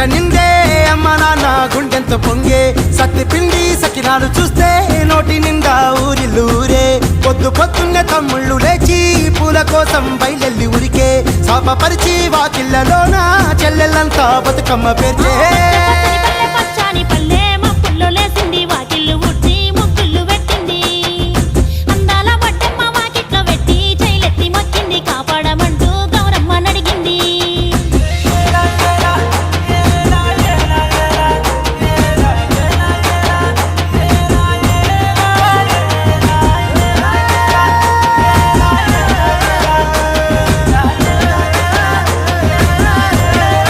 నిందే అమ్మ నాన్న గుండెంతో పొంగే సత్తి పిండి సకినాలు చూస్తే నోటి నిండా ఊరిల్లూరే పొద్దున్నే తమ్ముళ్ళు లేచి పూల కోసం బయలెల్లి ఉరికే శాపపరిచి వాకిళ్ళలోన చెల్లెళ్ళంతా బతుకమ్మ పేర్చే